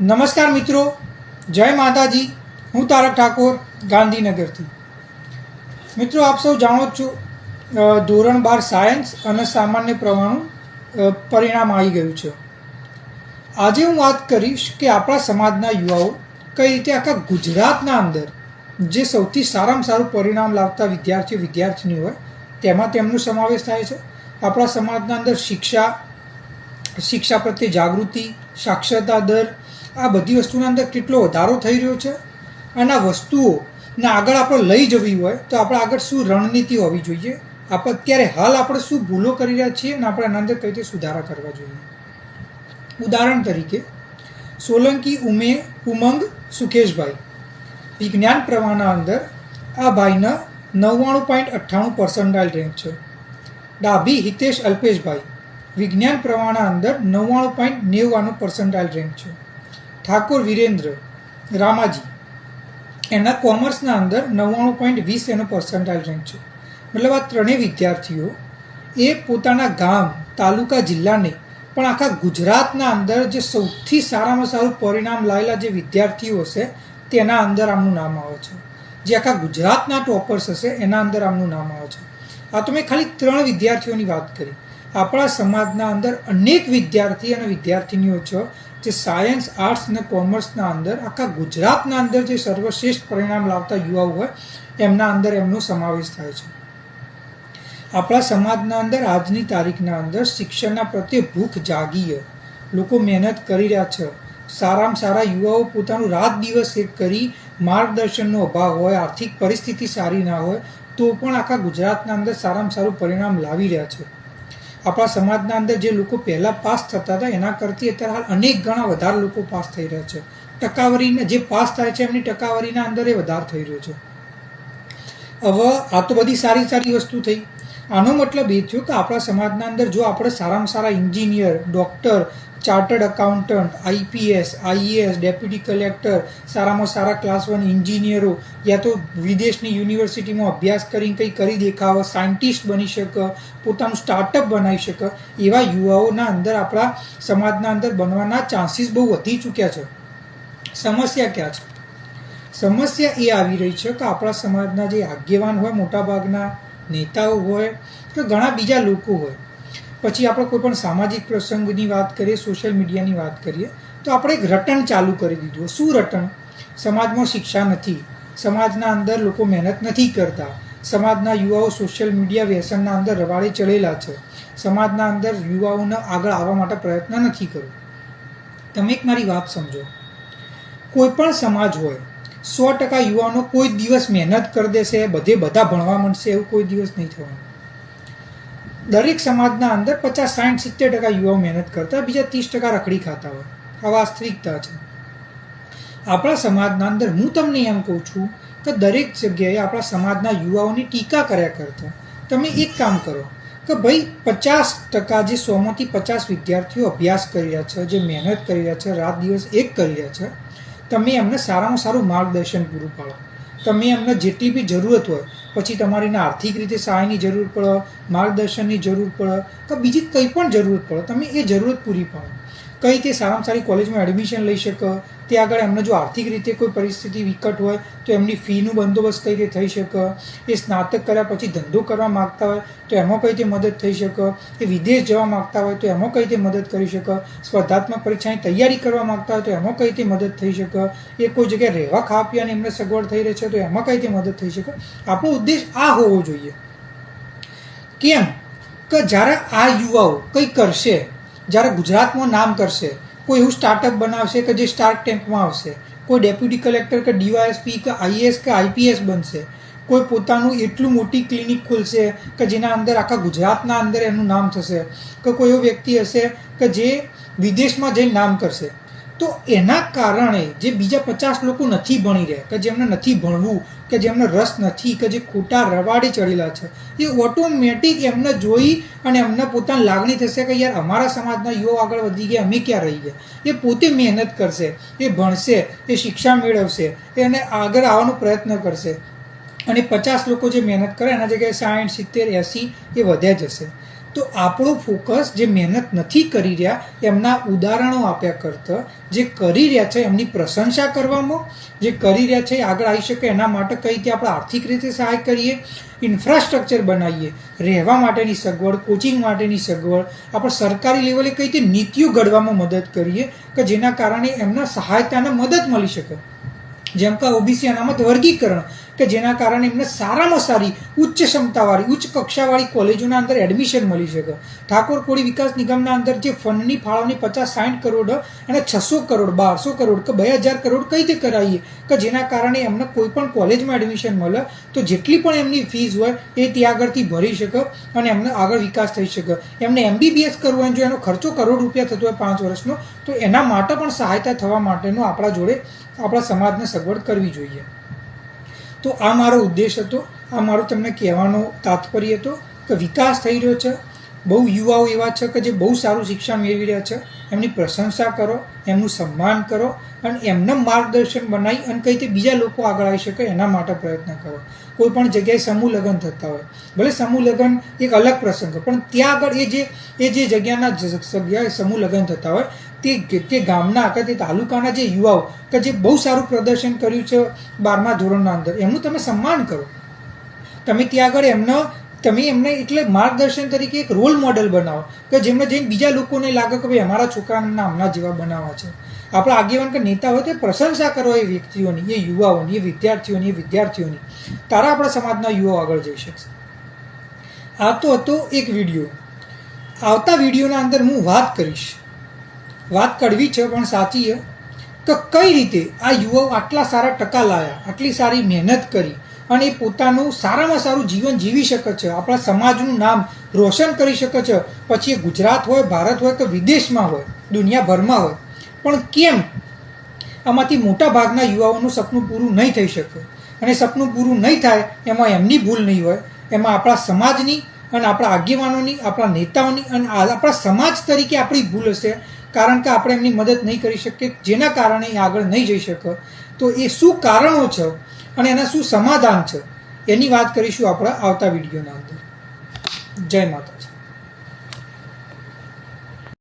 નમસ્કાર મિત્રો, જય માતાજી. હું તારક ઠાકોર, ગાંધીનગરથી. મિત્રો, આપ સૌ જાણો છો ધોરણ 12 સાયન્સ અને સામાન્ય પ્રવાહનું પરિણામ આવી ગયું છે. આજે હું વાત કરીશ કે આપણા સમાજના યુવાઓ કઈ રીતે આખા ગુજરાતના અંદર જે સૌથી સારામાં સારું પરિણામ લાવતા વિદ્યાર્થીની હોય તેમાં તેમનો સમાવેશ થાય છે. આપણા સમાજના અંદર શિક્ષા પ્રત્યે જાગૃતિ, સાક્ષરતા દર, આ બધી વસ્તુના અંદર કેટલો વધારો થઈ રહ્યો છે અને આ વસ્તુઓને આગળ આપણે લઈ જવી હોય તો આપણે આગળ શું રણનીતિ હોવી જોઈએ, આપણે અત્યારે હાલ આપણે શું ભૂલો કરી રહ્યા છીએ અને આપણે એના અંદર કઈ રીતે સુધારા કરવા જોઈએ. ઉદાહરણ તરીકે સોલંકી ઉમંગ સુકેશભાઈ, વિજ્ઞાન પ્રવાહના અંદર આ ભાઈના 99.98% રેન્ક છે. ડાભી હિતેશ અલ્પેશભાઈ, વિજ્ઞાન પ્રવાહના અંદર 99.99% રેન્ક છે. ઠાકોર વિરેન્દ્ર રામાજી, એના કોમર્સના અંદર 99.20 એનો પર્સન્ટાઇલ રેન્ક છે. મતલબ આ ત્રણેય વિદ્યાર્થીઓ એ પોતાના ગામ, તાલુકા, જિલ્લાને પણ આખા ગુજરાતના અંદર જે સૌથી સારામાં સારું પરિણામ લાવેલા જે વિદ્યાર્થીઓ હશે તેના અંદર આમનું નામ આવે છે. જે આખા ગુજરાતના ટોપર્સ હશે એના અંદર આમનું નામ આવે છે. આ તો મેં ખાલી 3 વિદ્યાર્થીઓની વાત કરી. આપણા સમાજના અંદર અનેક વિદ્યાર્થી અને વિદ્યાર્થીનીઓ છે જે સાયન્સ, આર્ટ્સ અને કોમર્સના અંદર આખા ગુજરાતના અંદર જે સર્વશ્રેષ્ઠ પરિણામ લાવતા યુવાઓ હોય એમના અંદર એમનો સમાવેશ થાય છે. આપણા સમાજના અંદર આજની તારીખના અંદર શિક્ષણના પ્રત્યે ભૂખ જાગી, લોકો મહેનત કરી રહ્યા છે. સારામાં સારા યુવાઓ પોતાનું રાત દિવસ એક કરી, માર્ગદર્શનનો અભાવ હોય, આર્થિક પરિસ્થિતિ સારી ના હોય તો પણ આખા ગુજરાતના અંદર સારામાં સારું પરિણામ લાવી રહ્યા છે. આપણા સમાજના અંદર જે લોકો પહેલાં પાસ થતા હતા એના કરતી અત્યારે હાલ અનેક ગણા વધારે લોકો પાસ થઈ રહ્યા છે. ટકાવારીને જે પાસ થાય છે એમની ટકાવારીના અંદર એ વધારો થઈ રહ્યો છે. હવે આ તો બધી સારી સારી વસ્તુ થઈ. આનો મતલબ એ થયો કે આપણા સમાજના અંદર જો આપણે સારામાં સારા engineer, doctor, chartered accountant, IPS, IAS, deputy collector, સારામાં સારા ક્લાસ 1 એન્જિનિયરો, યા તો વિદેશની યુનિવર્સિટીમાં અભ્યાસ કરીને કંઈ કરી દેખાવે, સાયન્ટિસ્ટ બની શકે, પોતાનું સ્ટાર્ટઅપ બનાવી શકે, એવા યુવાઓના અંદર આપણા સમાજના અંદર બનવાના ચાન્સીસ બહુ વધી ચૂક્યા છે. સમસ્યા ક્યાં છે? સમસ્યા એ આવી રહી છે કે આપણા સમાજના જે આગેવાન હોય, મોટાભાગના નેતાઓ હોય કે ઘણા બીજા લોકો હોય, પછી આપણે કોઈ પણ સામાજિક પ્રસંગની વાત કરીએ, સોશિયલ મીડિયાની વાત કરીએ તો આપણે એક રટણ ચાલુ કરી દીધું. શું રટણ? સમાજમાં શિક્ષા નથી, સમાજના અંદર લોકો મહેનત નથી કરતા, સમાજના યુવાઓ સોશિયલ મીડિયા વ્યસનના અંદર રવાડે ચડેલા છે, સમાજના અંદર યુવાઓને આગળ આવવા માટે પ્રયત્ન નથી કરવો. તમે એક મારી વાત સમજો, કોઈ પણ સમાજ હોય 100% યુવાનો કોઈ દિવસ મહેનત કરી દેશે, બધા ભણવા માંડશે એવું કોઈ દિવસ નહીં થવાનું. દરેક સમાજના અંદર 50, 60, 70% યુવાઓ મહેનત કરતા, બીજા 30% રખડી ખાતા હોય. આ વાસ્તવિકતા છે. આપણા સમાજના અંદર હું તમને એમ કહું છું કે દરેક જગ્યાએ આપણા સમાજના યુવાઓની ટીકા કર્યા કરતા તમે એક કામ કરો કે ભાઈ 50% જે 100માંથી 50 વિદ્યાર્થીઓ અભ્યાસ કરી રહ્યા છે, જે મહેનત કરી રહ્યા છે, રાત દિવસ એક કરી રહ્યા છે, તમે એમને સારામાં સારું માર્ગદર્શન પૂરું પાડો. તમે એમને જેટલી બી જરૂરત હોય, પછી તમારી આર્થિક રીતે સહાયની જરૂર પડે, માર્ગદર્શનની જરૂર પડે કે બીજી કંઈ પણ જરૂરત પડે, તમે એ જરૂરત પૂરી પાડો. કઈ રીતે સારામાં સારી કોલેજમાં એડમિશન લઈ શકે, તે આગળ એમને જો આર્થિક રીતે કોઈ પરિસ્થિતિ વિકટ હોય તો એમની ફીનું બંદોબસ્ત કઈ રીતે થઈ શકે, એ સ્નાતક કર્યા પછી ધંધો કરવા માગતા હોય તો એમાં કઈ રીતે મદદ થઈ શકે, એ વિદેશ જવા માગતા હોય તો એમાં કઈ રીતે મદદ કરી શકે, સ્પર્ધાત્મક પરીક્ષાની તૈયારી કરવા માગતા હોય તો એમાં કઈ રીતે મદદ થઈ શકે, એ કોઈ જગ્યાએ રહેવા ખાવા પીવાની એમને સગવડ થઈ રહી છે તો એમાં કઈ રીતે મદદ થઈ શકે. આપણો ઉદ્દેશ આ હોવો જોઈએ. કેમ કે જ્યારે આ યુવાઓ કંઈ કરશે, જ્યારે ગુજરાતમાં નામ કરશે, કોઈ એવું સ્ટાર્ટઅપ બનાવશે કે જે સ્ટાર્ક ટેન્કમાં આવશે, કોઈ ડેપ્યુટી કલેક્ટર કે ડીવાયએસપી કે આઈએએસ કે આઈપીએસ બનશે, કોઈ પોતાનું એટલું મોટી ક્લિનિક ખોલશે કે જેના અંદર આખા ગુજરાતના અંદર એનું નામ થશે, કે કોઈ એવો વ્યક્તિ હશે કે જે વિદેશમાં જઈને નામ કરશે, તો એના કારણે જે બીજા 50 લોકો નથી ભણી રહ્યા, કે જેમને નથી ભણવું, કે જેમને રસ નથી, કે જે ખોટા રવાડે ચડેલા છે, એ ઓટોમેટિક એમને જોઈ અને એમને પોતાની લાગણી થશે કે યાર અમારા સમાજના યુવાઓ આગળ વધી ગયા, અમે ક્યાં રહી ગયા. એ પોતે મહેનત કરશે, એ ભણશે, એ શિક્ષા મેળવશે, એને આગળ આવવાનો પ્રયત્ન કરશે અને 50 લોકો જે મહેનત કરે એના જગ્યાએ 60, 70, 80 એ વધ્યા જશે. તો આપણું ફોકસ જે મહેનત નથી કરી રહ્યા એમના ઉદાહરણો આપ્યા કરતાં જે કરી રહ્યા છે એમની પ્રશંસા કરવામાં, જે કરી રહ્યા છે આગળ આવી શકે એના માટે કઈ રીતે આપણે આર્થિક રીતે સહાય કરીએ, ઇન્ફ્રાસ્ટ્રક્ચર બનાવીએ, રહેવા માટેની સગવડ, કોચિંગ માટેની સગવડ, આપણે સરકારી લેવલે કઈ રીતે નીતિઓ ઘડવામાં મદદ કરીએ કે જેના કારણે એમના સહાયતાને મદદ મળી શકે. જેમ કે ઓબીસી અનામત વર્ગીકરણ કે જેના કારણે એમને સારામાં સારી ઉચ્ચ ક્ષમતાવાળી ઉચ્ચ કક્ષાવાળી કોલેજોના અંદર એડમિશન મળી શકે. ઠાકોર કોળી વિકાસ નિગમના અંદર જે ફંડની ફાળવણી 50-60 કરોડ અને 600 કરોડ 1200 કરોડ કે 2000 કરોડ કઈ રીતે કરાવીએ કે જેના કારણે એમને કોઈ પણ કોલેજમાં એડમિશન મળે તો જેટલી પણ એમની ફીસ હોય એ ત્યાં આગળથી ભરી શકે અને એમને આગળ વિકાસ થઈ શકે. એમને MBBS કરવું હોય જો એનો ખર્ચો કરોડ રૂપિયા થતો હોય 5 વર્ષનો તો એના માટે પણ સહાયતા થવા માટેનો આપણા જોડે આપણા સમાજને સગવડ કરવી જોઈએ. તો આ મારો ઉદ્દેશ હતો, આ મારો તમને કહેવાનો તાત્પર્ય હતો કે વિકાસ થઈ રહ્યો છે. બહુ યુવાઓ એવા છે કે જે બહુ સારું શિક્ષણ મેળવી રહ્યા છે, એમની પ્રશંસા કરો, એમનું સન્માન કરો અને એમને માર્ગદર્શન બનાવી અને કઈ રીતે બીજા લોકો આગળ આવી શકે એના માટે પ્રયત્ન કરો. કોઈ પણ જગ્યાએ સમૂહ લગ્ન થતા હોય, ભલે સમૂહ લગ્ન એક અલગ પ્રસંગ પણ ત્યાં આગળ એ જે જગ્યાએ સમૂહ લગ્ન થતા હોય તે ગામના કે તે તાલુકાના જે યુવાઓ કે જે બહુ સારું પ્રદર્શન કર્યું છે 12મા ધોરણના અંદર એમનું તમે સન્માન કરો. તમે ત્યાં આગળ તમે એમને એટલે માર્ગદર્શન તરીકે એક રોલ મોડેલ બનાવો કે જેમને જઈને બીજા લોકોને લાગે કે ભાઈ અમારા છોકરાને હમણાં જેવા બનાવવા છે. આપણા આગેવાન કે નેતા હોય તે પ્રશંસા કરો એ વ્યક્તિઓની, એ યુવાઓની, એ વિદ્યાર્થીઓની. તારા આપણા સમાજના યુવાઓ આગળ જઈ શકશે. આ તો હતો એક વિડીયો. આવતા વિડીયોના અંદર હું વાત કરીશ, વાત કડવી છે પણ સાચી છે કે કઈ રીતે આ યુવાઓ આટલા સારા ટકા લાયા, આટલી સારી મહેનત કરી અને એ પોતાનું સારામાં સારું જીવન જીવી શકે છે, આપણા સમાજનું નામ રોશન કરી શકે છે. પછી એ ગુજરાત હોય, ભારત હોય કે વિદેશમાં હોય, દુનિયાભરમાં હોય, પણ કેમ આમાંથી મોટા ભાગના યુવાઓનું સપનું પૂરું નહીં થઈ શકે? અને સપનું પૂરું નહીં થાય એમાં એમની ભૂલ નહીં હોય, એમાં આપણા સમાજની અને આપણા આગેવાનોની, આપણા નેતાઓની અને આપણા સમાજ તરીકે આપણી ભૂલ હશે. કારણ કે આપણે એમની મદદ નહીં કરી શકીએ જેના કારણે એ આગળ નહીં જઈ શકે. તો એ શું કારણો છે અને એના શું સમાધાન છે એની વાત કરીશું આપણા આવતા વિડીયોના અંદર. જય માતા.